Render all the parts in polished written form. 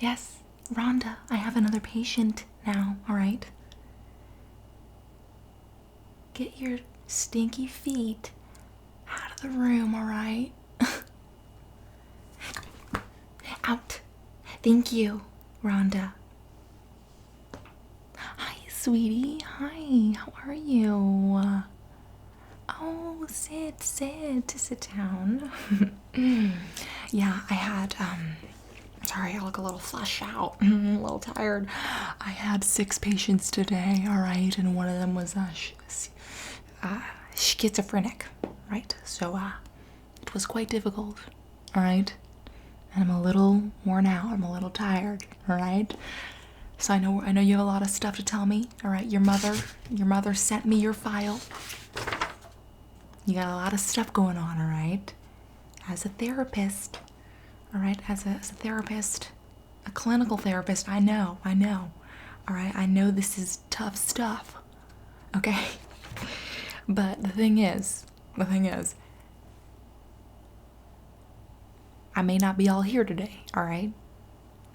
Yes, Rhonda, I have another patient now, all right? Get your stinky feet out of the room, all right? Out. Thank you, Rhonda. Hi, sweetie. Hi, how are you? Oh, sit down. Yeah, I had, sorry, I look a little flushed out, a little tired. I had 6 patients today, all right, and one of them was schizophrenic, right? So, it was quite difficult, all right? And I'm a little worn out, I'm a little tired, all right? So I know you have a lot of stuff to tell me, all right? Your mother sent me your file. You got a lot of stuff going on, all right? As a therapist, all right? As a therapist, a clinical therapist, I know, all right? I know this is tough stuff, okay? But the thing is, I may not be all here today, all right?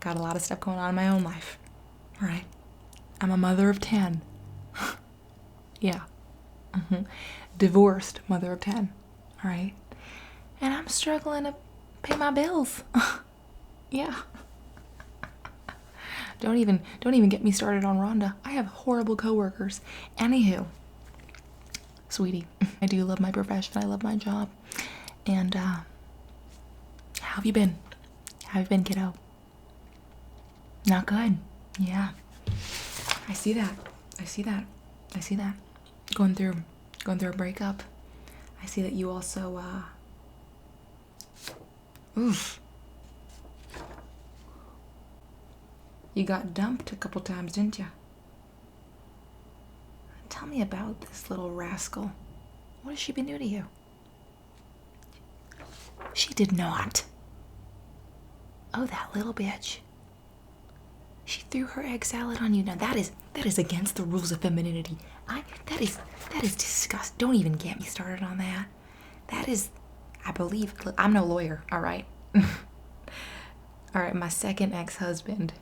Got a lot of stuff going on in my own life, all right? I'm a mother of 10. Yeah. Divorced mother of 10, all right? And I'm struggling to pay my bills. Yeah. Don't even get me started on Rhonda. I have horrible coworkers. Anywho, sweetie, I do love my profession. I love my job. And how have you been? How have you been, kiddo? Not good. Yeah. I see that. Going through a breakup. I see that you also oof. You got dumped a couple times, didn't you? Tell me about this little rascal. What has she been doing to you? She did not. Oh, that little bitch. She threw her egg salad on you. Now that is against the rules of femininity. That is disgusting. Don't even get me started on that. That is, I believe, look, I'm no lawyer, all right? All right, my second ex-husband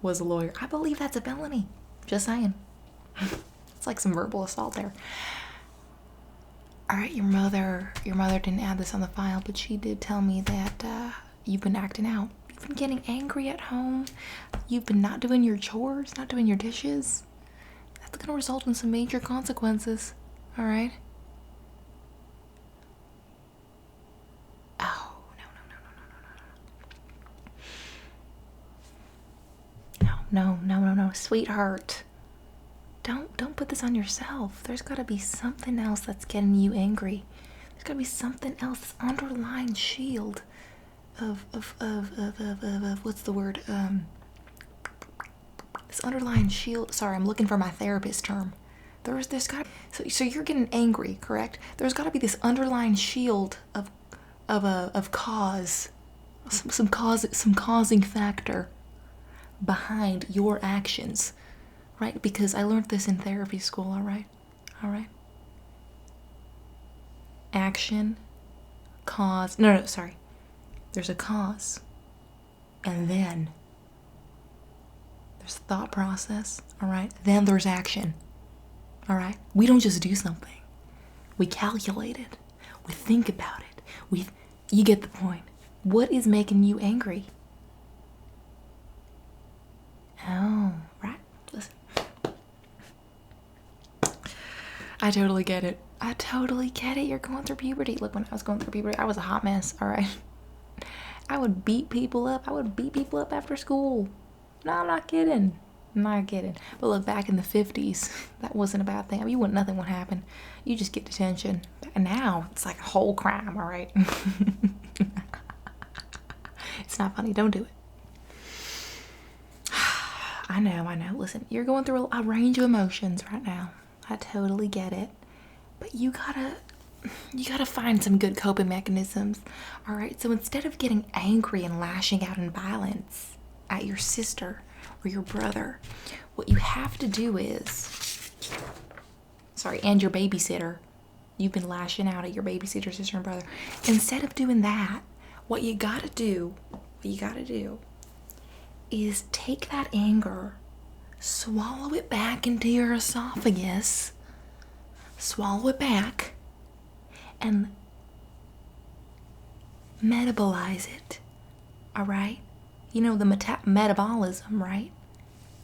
was a lawyer. I believe that's a felony. Just saying. It's like some verbal assault there. All right, your mother didn't add this on the file, but she did tell me that you've been acting out. You've been getting angry at home. You've been not doing your chores, not doing your dishes. That's gonna result in some major consequences. All right? Oh, no, sweetheart. Don't put this on yourself. There's gotta be something else that's getting you angry. There's gotta be something else, this underlying shield of what's the word? This underlying shield. Sorry, I'm looking for my therapist term. There's got so you're getting angry, correct? There's got to be this underlying shield of cause, some causing factor behind your actions, right? Because I learned this in therapy school. All right. Action, cause. No, sorry. There's a cause, and then there's thought process, all right? Then there's action, all right? We don't just do something. We calculate it. We think about it. You get the point. What is making you angry? Oh, right. Listen. I totally get it. You're going through puberty. Look, when I was going through puberty, I was a hot mess, all right? I would beat people up. After school. No, I'm not kidding. But look, back in the 50s, that wasn't a bad thing. I mean, nothing would happen. You just get detention. And now, it's like a whole crime, all right? It's not funny. Don't do it. I know. Listen, you're going through a range of emotions right now. I totally get it. But you gotta find some good coping mechanisms, all right? So instead of getting angry and lashing out in violence at your sister or your brother, what you have to do is, and your babysitter, you've been lashing out at your babysitter, sister, and brother. Instead of doing that, what you gotta do is take that anger, swallow it back into your esophagus, swallow it back, and metabolize it, all right? You know the metabolism, right?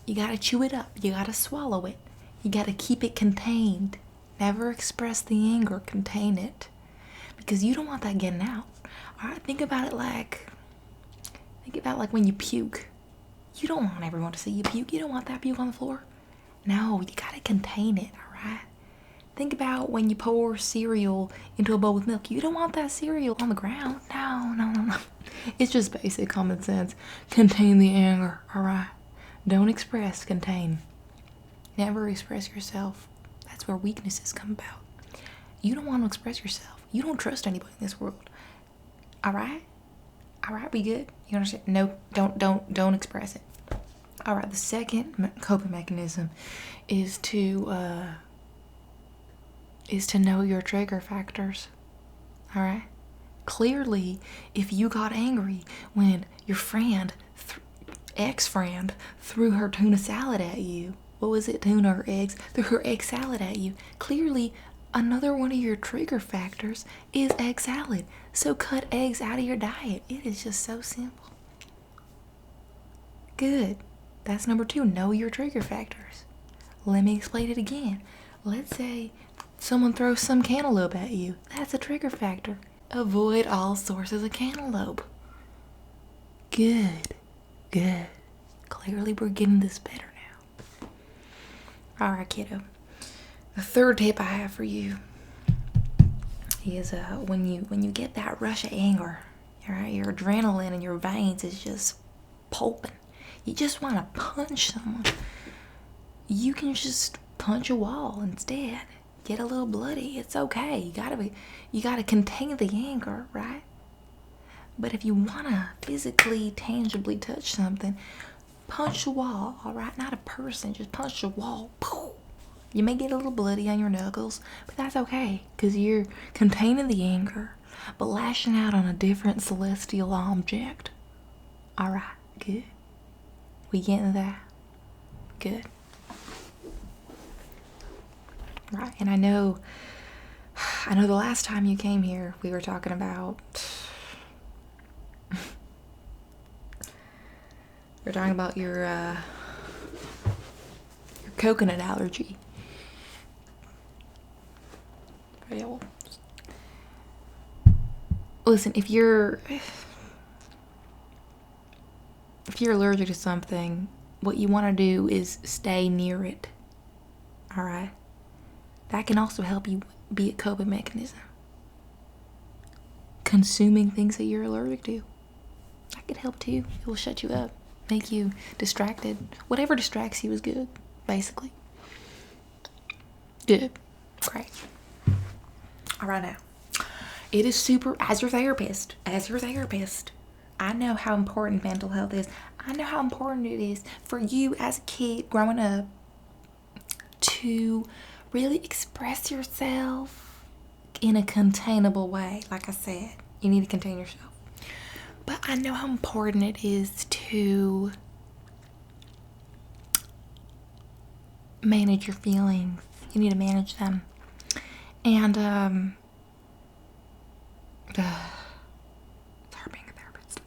You gotta chew it up, you gotta swallow it, you gotta keep it contained. Never express the anger, contain it. Because you don't want that getting out. All right, think about it like when you puke. You don't want everyone to see you puke. You don't want that puke on the floor. No, you gotta contain it, all right? Think about when you pour cereal into a bowl with milk. You don't want that cereal on the ground. No. It's just basic common sense. Contain the anger, all right? Don't express, contain. Never express yourself. That's where weaknesses come about. You don't want to express yourself. You don't trust anybody in this world. All right? All right, we good? You understand? No, don't express it. All right, the second coping mechanism is to know your trigger factors. All right? Clearly, if you got angry when your ex-friend threw her tuna salad at you, what was it, tuna or eggs? Threw her egg salad at you. Clearly, another one of your trigger factors is egg salad. So cut eggs out of your diet. It is just so simple. Good. That's number 2. Know your trigger factors. Let me explain it again. Let's say someone throws some cantaloupe at you. That's a trigger factor. Avoid all sources of cantaloupe. Good. Clearly, we're getting this better now. All right, kiddo. The third tip I have for you is when you get that rush of anger, all right, your adrenaline in your veins is just pulping. You just want to punch someone. You can just punch a wall instead. Get a little bloody. It's okay. You gotta contain the anger, right? But if you wanna physically, tangibly touch something, punch a wall, all right? Not a person. Just punch a wall. You may get a little bloody on your knuckles, but that's okay, because you're containing the anger, but lashing out on a different celestial object. All right, good. We getting that? Good. Right, and I know the last time you came here, we were talking about your coconut allergy. Yeah, well, listen, if you're allergic to something, what you want to do is stay near it. All right? That can also help you be a coping mechanism. Consuming things that you're allergic to. That could help too. It will shut you up, make you distracted. Whatever distracts you is good, basically. Good. Great. All right now. It is super, as your therapist, I know how important mental health is. I know how important it is for you as a kid growing up to really express yourself in a containable way. Like I said, you need to contain yourself. But I know how important it is to manage your feelings. You need to manage them. And it's hard being a therapist.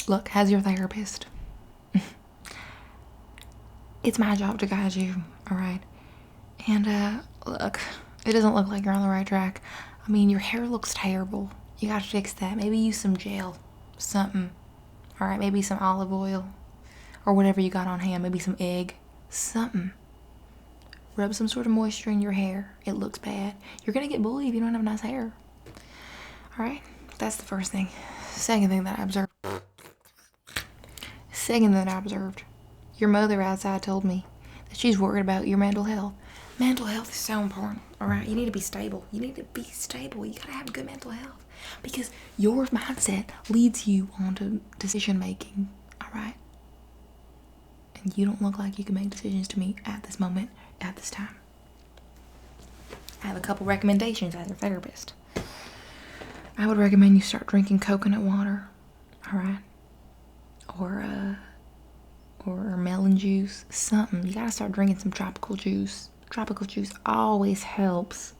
Look, as your therapist, it's my job to guide you, all right? And look, it doesn't look like you're on the right track. I mean, your hair looks terrible. You gotta fix that. Maybe use some gel, something. All right, maybe some olive oil or whatever you got on hand. Maybe some egg, something. Rub some sort of moisture in your hair. It looks bad. You're gonna get bullied if you don't have nice hair. All right, that's the first thing. Second thing that I observed. Your mother outside told me that she's worried about your mental health. Mental health is so important, all right? You need to be stable. You gotta have good mental health because your mindset leads you onto decision making, all right? And you don't look like you can make decisions to me at this moment, at this time. I have a couple recommendations as a therapist. I would recommend you start drinking coconut water, all right? Or melon juice, something. You gotta start drinking some tropical juice. Tropical juice always helps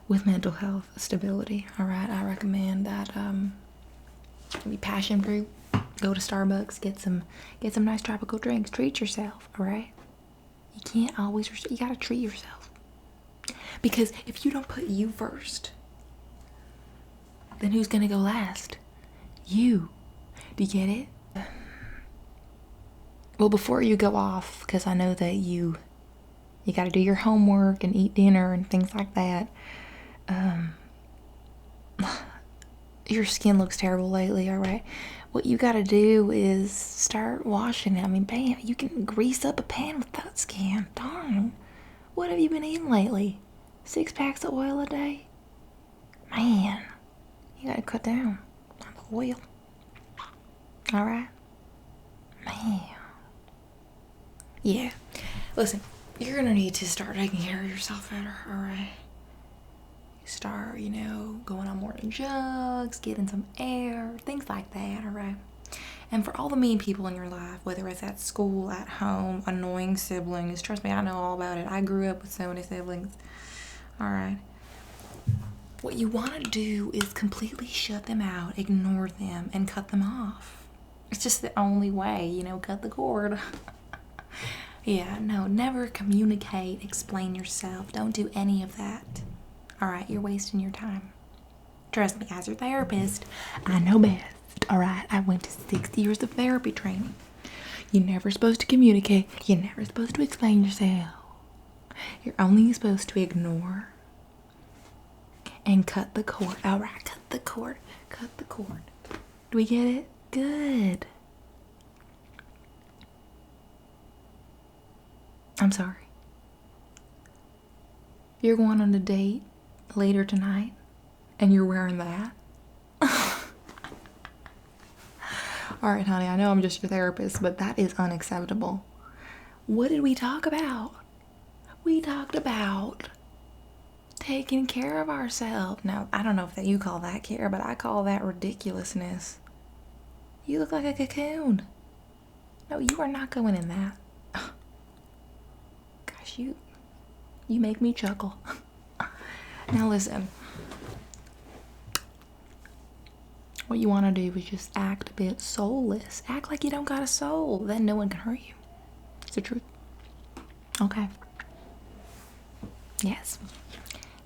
with mental health stability, all right? I recommend that maybe passion fruit. Go to Starbucks, get some nice tropical drinks. Treat yourself, all right? You can't always, you gotta treat yourself. Because if you don't put you first, then who's gonna go last? You. Do you get it? Well, before you go off, because I know that you gotta do your homework and eat dinner and things like that. Your skin looks terrible lately, all right? What you gotta do is start washing it. I mean, bam, you can grease up a pan with that skin. Darn. What have you been eating lately? 6 packs of oil a day? Man, you gotta cut down on the oil. All right? Man. Yeah. Listen, you're gonna need to start taking care of yourself better, all right? Start, going on morning jogs, getting some air, things like that, all right? And for all the mean people in your life, whether it's at school, at home, annoying siblings, trust me, I know all about it. I grew up with so many siblings, all right? What you want to do is completely shut them out, ignore them, and cut them off. It's just the only way, cut the cord. Yeah, no, never communicate, explain yourself. Don't do any of that. All right, you're wasting your time. Trust me, as your therapist, I know best. All right, I went to 6 years of therapy training. You're never supposed to communicate. You're never supposed to explain yourself. You're only supposed to ignore and cut the cord. All right, cut the cord. Cut the cord. Do we get it? Good. I'm sorry. You're going on a date later tonight and you're wearing that? All right, honey, I know I'm just your therapist, but that is unacceptable. What did we talk about? We talked about taking care of ourselves. Now, I don't know if you call that care, but I call that ridiculousness. You look like a cocoon. No, you are not going in that. Gosh, you make me chuckle. Now listen. What you want to do is just act a bit soulless. Act like you don't got a soul. Then no one can hurt you. It's the truth. Okay. Yes.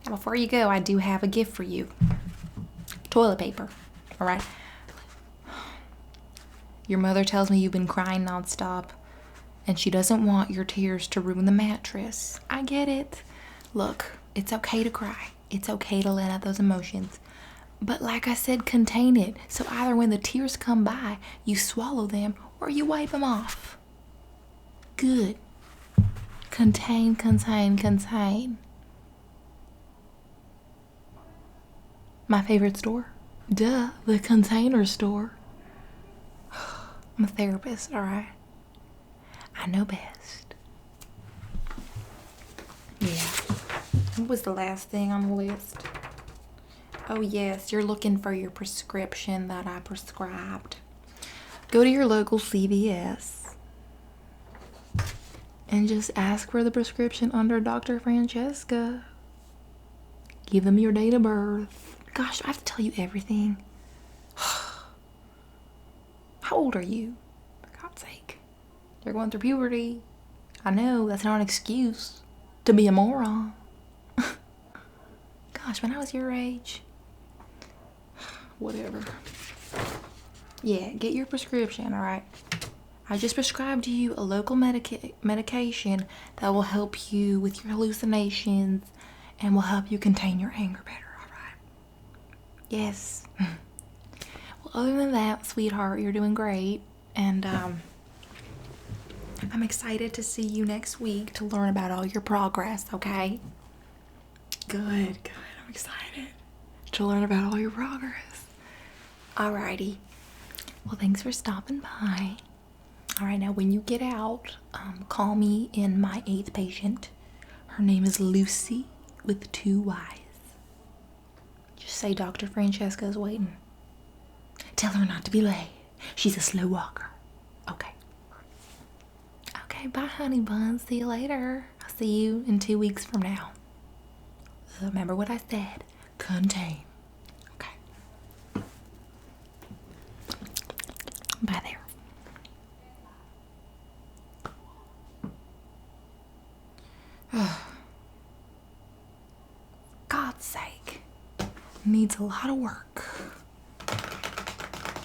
Now before you go, I do have a gift for you. Toilet paper. All right? Your mother tells me you've been crying nonstop, and she doesn't want your tears to ruin the mattress. I get it. Look, it's okay to cry. It's okay to let out those emotions. But like I said, contain it. So either when the tears come by, you swallow them or you wipe them off. Good. Contain, contain, contain. My favorite store? Duh, the Container Store. I'm a therapist, alright? I know best. Yeah. What was the last thing on the list? Oh yes, you're looking for your prescription that I prescribed. Go to your local CVS and just ask for the prescription under Dr. Franchesca. Give them your date of birth. Gosh, I have to tell you everything. How old are you? For God's sake. You're going through puberty. I know, that's not an excuse to be a moron. Gosh, when I was your age. Whatever. Yeah, get your prescription, alright? I just prescribed you a local medication that will help you with your hallucinations and will help you contain your anger better, alright? Yes. Well, other than that, sweetheart, you're doing great. And I'm excited to see you next week to learn about all your progress, okay? Good. I'm excited to learn about all your progress. Alrighty. Well, thanks for stopping by. Alright, now when you get out, call me in my 8th patient. Her name is Lucy. with 2 Y's. Just say Dr. Franchesca is waiting. Tell her not to be late. She's a slow walker. Okay. Okay, bye, honey buns. See you later. I'll see you in 2 weeks from now. Remember what I said. Contain. Okay. Bye there. God's sake. Needs a lot of work.